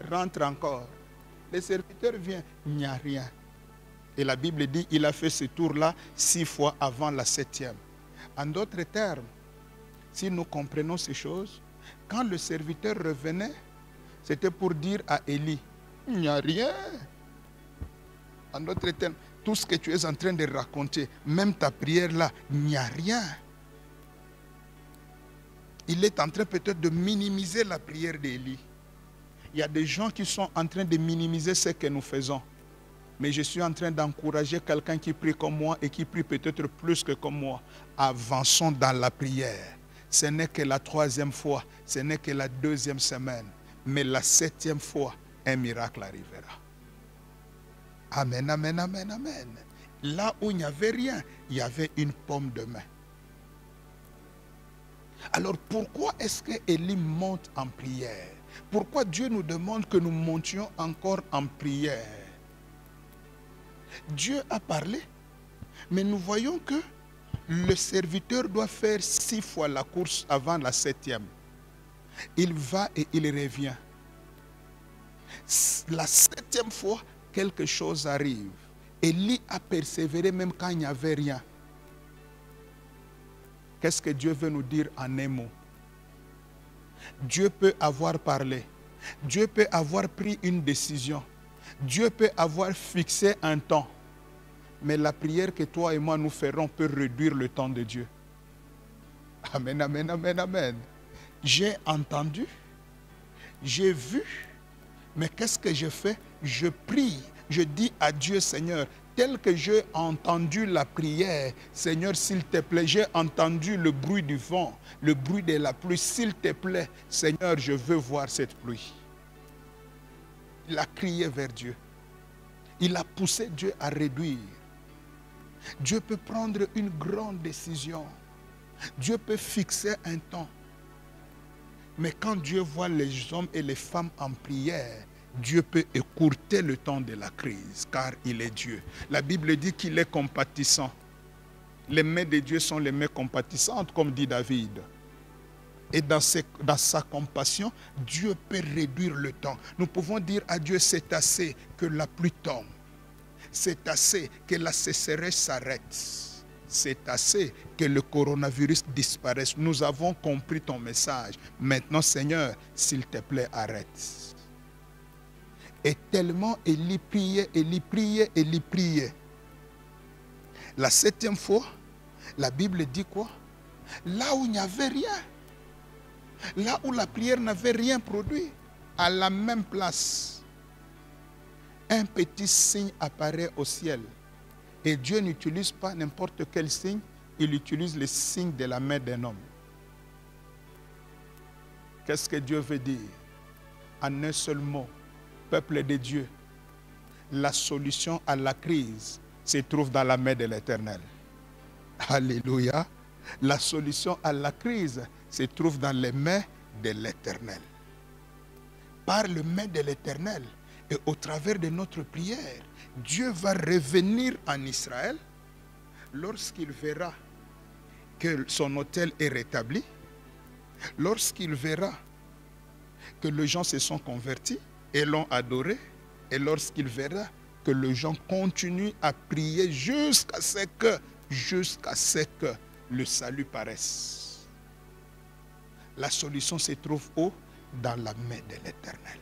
Rentre encore. Le serviteur vient, il n'y a rien. Et la Bible dit, il a fait ce tour-là 6 fois avant la 7e. En d'autres termes, si nous comprenons ces choses, quand le serviteur revenait, c'était pour dire à Élie, il n'y a rien. En d'autres termes, tout ce que tu es en train de raconter, même ta prière là, il n'y a rien. Il est en train peut-être de minimiser la prière d'Élie. Il y a des gens qui sont en train de minimiser ce que nous faisons. Mais je suis en train d'encourager quelqu'un qui prie comme moi et qui prie peut-être plus que comme moi. Avançons dans la prière. Ce n'est que la 3e fois, ce n'est que la 2e semaine. Mais la 7e fois, un miracle arrivera. Amen, amen, amen, amen. Là où il n'y avait rien, il y avait une pomme de main. Alors pourquoi est-ce que Élie monte en prière? Pourquoi Dieu nous demande que nous montions encore en prière? Dieu a parlé, mais nous voyons que le serviteur doit faire 6 fois la course avant la 7e. Il va et il revient. La 7e fois, quelque chose arrive. Élie a persévéré même quand il n'y avait rien. Qu'est-ce que Dieu veut nous dire en un mot? Dieu peut avoir parlé. Dieu peut avoir pris une décision. Dieu peut avoir fixé un temps. Mais la prière que toi et moi nous ferons peut réduire le temps de Dieu. Amen, amen, amen, amen. J'ai entendu, j'ai vu, mais qu'est-ce que je fais? Je prie, je dis à Dieu, Seigneur, tel que j'ai entendu la prière, Seigneur, s'il te plaît, j'ai entendu le bruit du vent, le bruit de la pluie, s'il te plaît, Seigneur, je veux voir cette pluie. Il a crié vers Dieu. Il a poussé Dieu à réduire. Dieu peut prendre une grande décision. Dieu peut fixer un temps. Mais quand Dieu voit les hommes et les femmes en prière, Dieu peut écourter le temps de la crise, car il est Dieu. La Bible dit qu'il est compatissant. Les mains de Dieu sont les mains compatissantes, comme dit David. Et dans sa compassion, Dieu peut réduire le temps. Nous pouvons dire à Dieu, c'est assez que la pluie tombe. C'est assez que la sécheresse s'arrête. C'est assez que le coronavirus disparaisse. Nous avons compris ton message. Maintenant, Seigneur, s'il te plaît, arrête. Et tellement Élie priait, Élie priait, Élie priait. La 7e fois, la Bible dit quoi? Là où il n'y avait rien, là où la prière n'avait rien produit, à la même place, un petit signe apparaît au ciel. Et Dieu n'utilise pas n'importe quel signe, il utilise le signe de la main d'un homme. Qu'est-ce que Dieu veut dire? En un seul mot, peuple de Dieu, la solution à la crise se trouve dans la main de l'Éternel. Alléluia. La solution à la crise se trouve dans les mains de l'Éternel. Par les mains de l'Éternel et au travers de notre prière, Dieu va revenir en Israël lorsqu'il verra que son autel est rétabli, lorsqu'il verra que les gens se sont convertis et l'ont adoré, et lorsqu'il verra que les gens continuent à prier jusqu'à ce que le salut paraisse. La solution se trouve où? Dans la main de l'Éternel.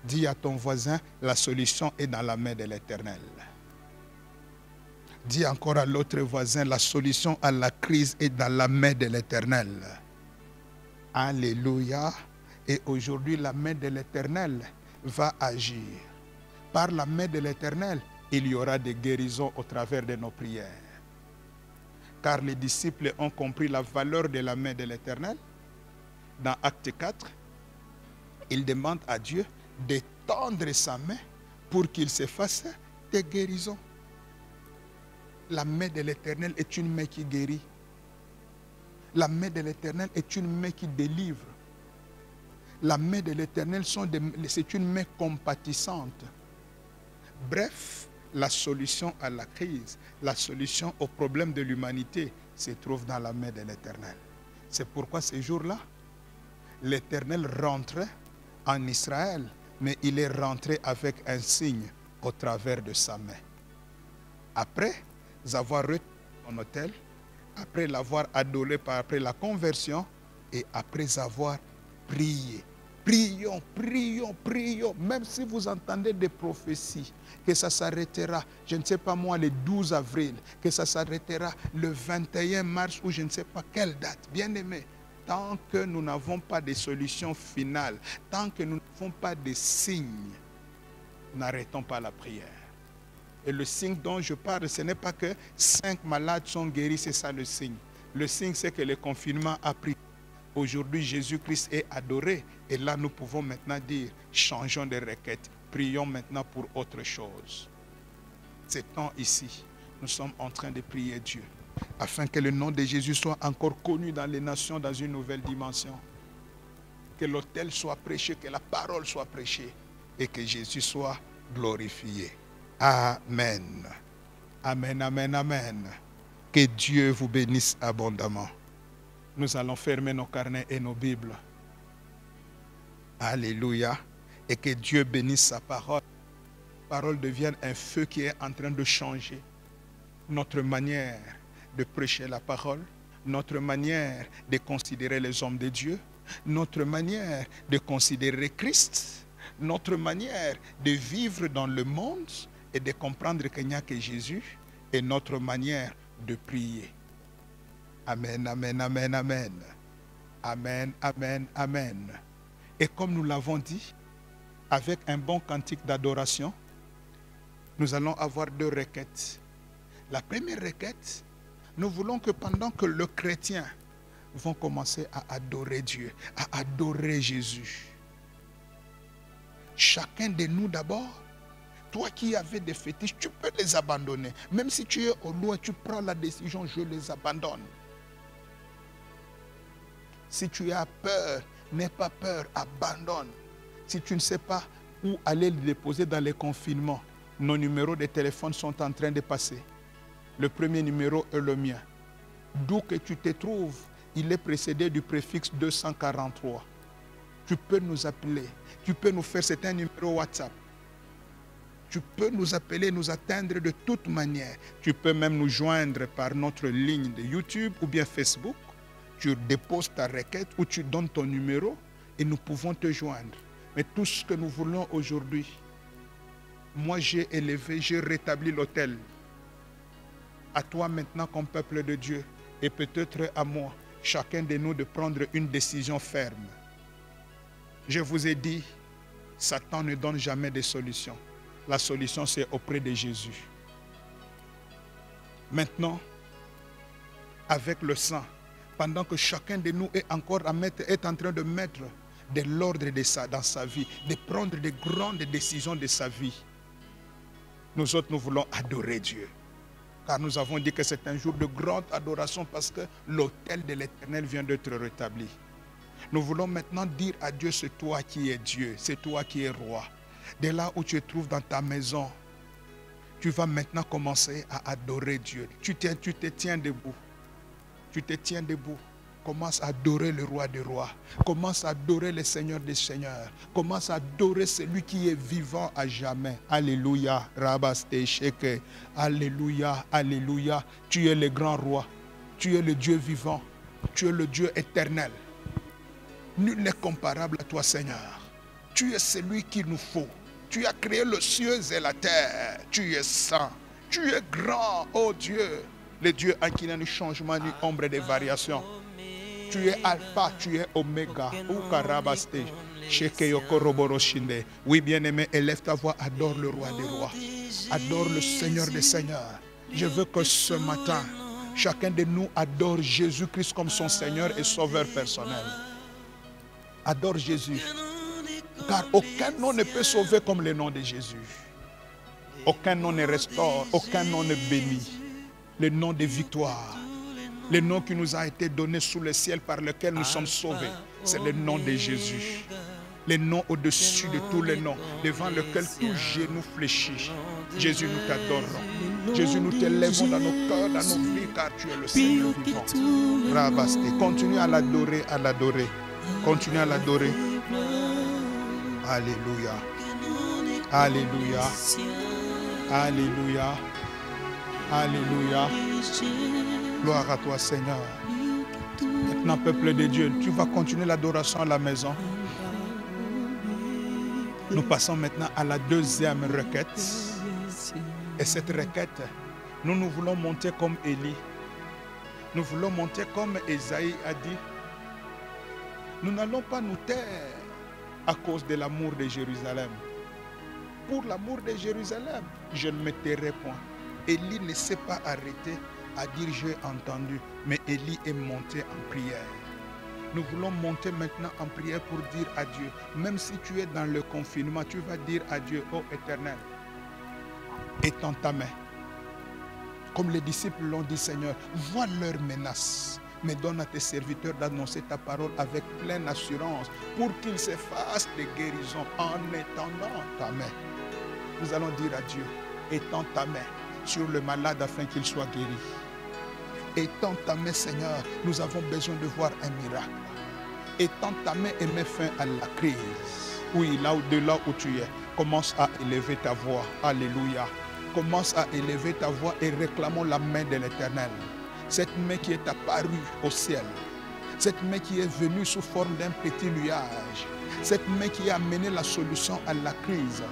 Dis à ton voisin, la solution est dans la main de l'Éternel. Dis encore à l'autre voisin, la solution à la crise est dans la main de l'Éternel. Alléluia. Et aujourd'hui, la main de l'Éternel va agir. Par la main de l'Éternel, il y aura des guérisons au travers de nos prières. Car les disciples ont compris la valeur de la main de l'Éternel. Dans Acte 4, ils demandent à Dieu d'étendre sa main pour qu'il se fasse des guérisons. La main de l'Éternel est une main qui guérit. La main de l'Éternel est une main qui délivre. La main de l'Éternel, c'est une main compatissante. Bref, la solution à la crise, la solution au problème de l'humanité se trouve dans la main de l'Éternel. C'est pourquoi ces jours-là, l'Éternel rentrait en Israël, mais il est rentré avec un signe au travers de sa main. Après avoir retiré son autel, après l'avoir adoré après la conversion et après avoir prié. Prions, prions, prions. Même si vous entendez des prophéties, que ça s'arrêtera, je ne sais pas moi, le 12 avril, que ça s'arrêtera le 21 mars ou je ne sais pas quelle date. Bien aimé, tant que nous n'avons pas de solution finale, tant que nous n'avons pas de signes, n'arrêtons pas la prière. Et le signe dont je parle, ce n'est pas que 5 malades sont guéris, c'est ça le signe. Le signe, c'est que le confinement a pris. Aujourd'hui, Jésus-Christ est adoré. Et là, nous pouvons maintenant dire, changeons de requête. Prions maintenant pour autre chose. Ces temps ici, nous sommes en train de prier Dieu, afin que le nom de Jésus soit encore connu dans les nations dans une nouvelle dimension. Que l'autel soit prêché, que la parole soit prêchée et que Jésus soit glorifié. Amen. Amen, amen, amen. Que Dieu vous bénisse abondamment. Nous allons fermer nos carnets et nos Bibles. Alléluia. Et que Dieu bénisse sa parole. La parole devienne un feu qui est en train de changer notre manière de prêcher la parole, notre manière de considérer les hommes de Dieu, notre manière de considérer Christ, notre manière de vivre dans le monde et de comprendre qu'il n'y a que Jésus, et notre manière de prier. Amen, amen, amen, amen. Amen, amen, amen. Et comme nous l'avons dit, avec un bon cantique d'adoration, nous allons avoir 2 requêtes. La première requête, nous voulons que pendant que les chrétiens vont commencer à adorer Dieu, à adorer Jésus, chacun de nous d'abord, toi qui avais des fétiches, tu peux les abandonner. Même si tu es au loin, tu prends la décision, je les abandonne. Si tu as peur, n'aie pas peur, abandonne. Si tu ne sais pas où aller le déposer dans les confinements, nos numéros de téléphone sont en train de passer. Le premier numéro est le mien. D'où que tu te trouves, il est précédé du préfixe 243. Tu peux nous appeler, tu peux nous faire, c'est un numéro WhatsApp. Tu peux nous appeler, nous atteindre de toute manière. Tu peux même nous joindre par notre ligne de YouTube ou bien Facebook. Tu déposes ta requête ou tu donnes ton numéro et nous pouvons te joindre. Mais tout ce que nous voulons aujourd'hui, moi j'ai élevé, j'ai rétabli l'autel. À toi maintenant comme peuple de Dieu et peut-être à moi, chacun de nous de prendre une décision ferme. Je vous ai dit, Satan ne donne jamais de solution. La solution c'est auprès de Jésus. Maintenant, avec le sang, pendant que chacun de nous est encore est en train de mettre de l'ordre dans sa vie, de prendre de grandes décisions de sa vie, nous autres, nous voulons adorer Dieu. Car nous avons dit que c'est un jour de grande adoration parce que l'autel de l'Éternel vient d'être rétabli. Nous voulons maintenant dire à Dieu, c'est toi qui es Dieu, c'est toi qui es roi. De là où tu te trouves dans ta maison, tu vas maintenant commencer à adorer Dieu. Tu te tiens debout. Tu te tiens debout. Commence à adorer le roi des rois. Commence à adorer le Seigneur des seigneurs. Commence à adorer celui qui est vivant à jamais. Alléluia. Rabaste Sheke. Alléluia. Alléluia. Tu es le grand roi. Tu es le Dieu vivant. Tu es le Dieu éternel. Nul n'est comparable à toi, Seigneur. Tu es celui qu'il nous faut. Tu as créé les cieux et la terre. Tu es saint. Tu es grand, oh Dieu. Le Dieu en qui n'a ni changement ni ombre de variation. Tu es Alpha, tu es Oméga. Oui, bien-aimé, élève ta voix, adore le roi des rois. Adore le Seigneur des seigneurs. Je veux que ce matin, chacun de nous adore Jésus-Christ comme son Seigneur et Sauveur personnel. Adore Jésus. Car aucun nom ne peut sauver comme le nom de Jésus. Aucun nom ne restaure, aucun nom ne bénit. Le nom de victoire. Le nom qui nous a été donné sous le ciel par lequel nous sommes sauvés, c'est le nom de Jésus. Le nom au-dessus de tous les noms, devant lequel tout genou fléchit. Jésus, nous t'adorons. Jésus, nous t'élèvons dans nos cœurs, dans nos vies, car tu es le Seigneur vivant. Rabaste. Continue à l'adorer, à l'adorer. Continue à l'adorer. Alléluia. Alléluia. Alléluia. Alléluia. Gloire à toi, Seigneur. Maintenant, peuple de Dieu, tu vas continuer l'adoration à la maison. Nous passons maintenant à la deuxième requête. Et cette requête, nous voulons monter comme Élie. Nous voulons monter comme Esaïe a dit. Nous n'allons pas nous taire à cause de l'amour de Jérusalem. Pour l'amour de Jérusalem, je ne me tairai point. Élie ne s'est pas arrêté à dire j'ai entendu, mais Élie est monté en prière. Nous voulons monter maintenant en prière pour dire à Dieu, même si tu es dans le confinement, tu vas dire à Dieu, ô Éternel, étends ta main. Comme les disciples l'ont dit, Seigneur, vois leurs menaces, mais donne à tes serviteurs d'annoncer ta parole avec pleine assurance pour qu'ils se fassent des guérisons en étendant ta main. Nous allons dire à Dieu, étends ta main sur le malade afin qu'il soit guéri. Étends ta main, Seigneur, nous avons besoin de voir un miracle. Étends ta main et mets fin à la crise. Oui, là où tu es, commence à élever ta voix. Alléluia. Commence à élever ta voix et réclamons la main de l'Éternel. Cette main qui est apparue au ciel. Cette main qui est venue sous forme d'un petit nuage. Cette main qui a amené la solution à la crise.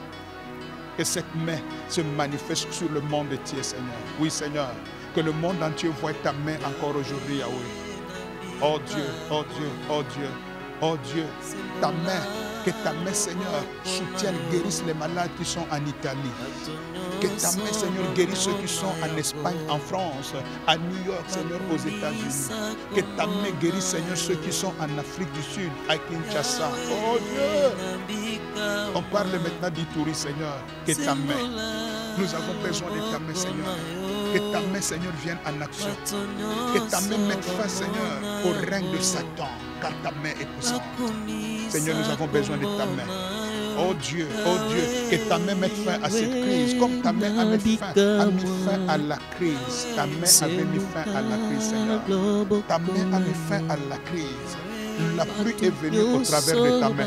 Que cette main se manifeste sur le monde entier, Seigneur. Oui, Seigneur. Que le monde entier voie ta main encore aujourd'hui, Yahweh. Oh Dieu, oh Dieu, oh Dieu, oh Dieu. Ta main, que ta main, Seigneur, soutienne, guérisse les malades qui sont en Italie. Que ta main, Seigneur, guérisse ceux qui sont en Espagne, en France, à New York, Seigneur, aux États-Unis. Que ta main guérisse, Seigneur, ceux qui sont en Afrique du Sud, à Kinshasa. Oh Dieu. On parle maintenant d'Ituri, Seigneur. Que ta main. Nous avons besoin de ta main, Seigneur. Que ta main, Seigneur, vienne en action. Que ta main mette fin, Seigneur, au règne de Satan, car ta main est puissante. Seigneur, nous avons besoin de ta main. Oh Dieu, que ta main mette fin à cette crise, comme ta main a mis fin à la crise. Ta main avait mis fin à la crise, Seigneur. Ta main a mis fin à la crise. La pluie est venue au travers de ta main.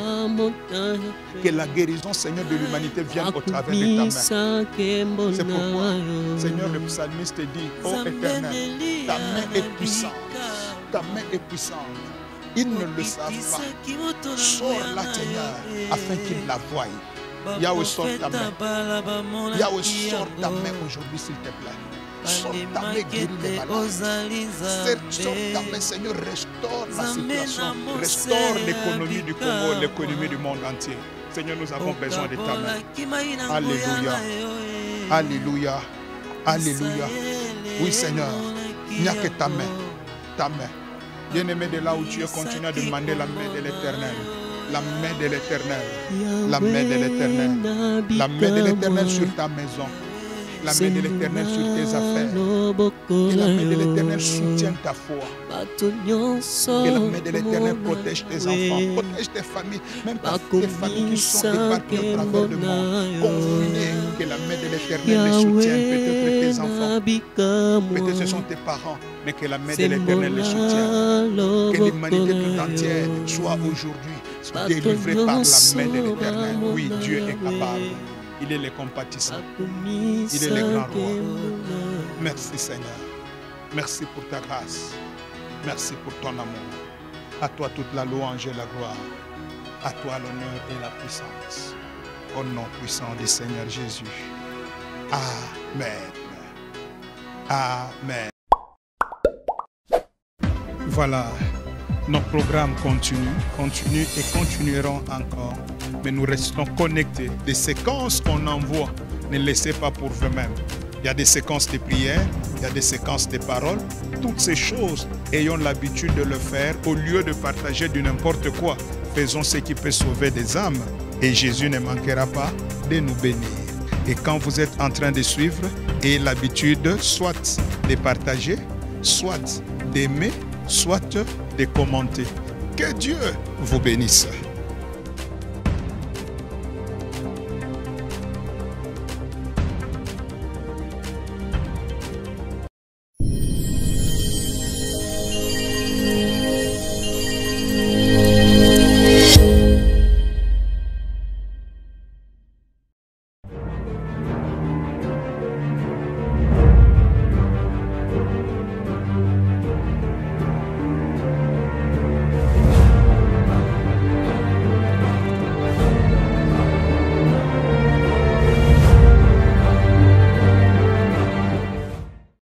Que la guérison, Seigneur, de l'humanité vienne au travers de ta main. C'est pourquoi, Seigneur, le psalmiste dit, ô Éternel, ta main est puissante. Ta main est puissante. Ils ne le savent pas. Sors-la, Seigneur, afin qu'ils la voient. Yahweh, sors ta main. Yahweh, sors ta main aujourd'hui, s'il te plaît. Sors ta main, guéris les malades. Sors ta main, Seigneur, restaure la situation. Restaure l'économie du Congo, l'économie du monde entier. Seigneur, nous avons besoin de ta main. Alléluia. Alléluia. Alléluia. Oui, Seigneur. Il n'y a que ta main. Ta main. Bien-aimé, de là où tu es, continue à demander la main de l'Éternel. La main de l'Éternel. La main de l'Éternel. La main de l'Éternel sur ta maison. La main de l'Éternel sur tes affaires. Que la main de l'Éternel soutienne ta foi. Que la main de l'Éternel protège tes enfants, protège tes familles, même tes familles qui sont éparpillées au travers du monde, confinées. Que la main de l'Éternel les soutienne, peut-être tes enfants, peut-être ce sont tes parents, mais que la main de l'Éternel les soutienne. Que l'humanité tout entière soit aujourd'hui délivrée par la main de l'Éternel. Oui, Dieu est capable. Il est le compatissant. Il est le grand roi. Merci Seigneur. Merci pour ta grâce. Merci pour ton amour. À toi toute la louange et la gloire. À toi l'honneur et la puissance. Au nom puissant du Seigneur Jésus. Amen. Amen. Voilà. Nos programmes continuent et continueront encore. Mais nous restons connectés. Des séquences qu'on envoie, ne laissez pas pour vous-même. Il y a des séquences de prières, il y a des séquences de paroles. Toutes ces choses, ayons l'habitude de le faire au lieu de partager du n'importe quoi. Faisons ce qui peut sauver des âmes et Jésus ne manquera pas de nous bénir. Et quand vous êtes en train de suivre, ayez l'habitude soit de partager, soit d'aimer, soit de commenter. Que Dieu vous bénisse.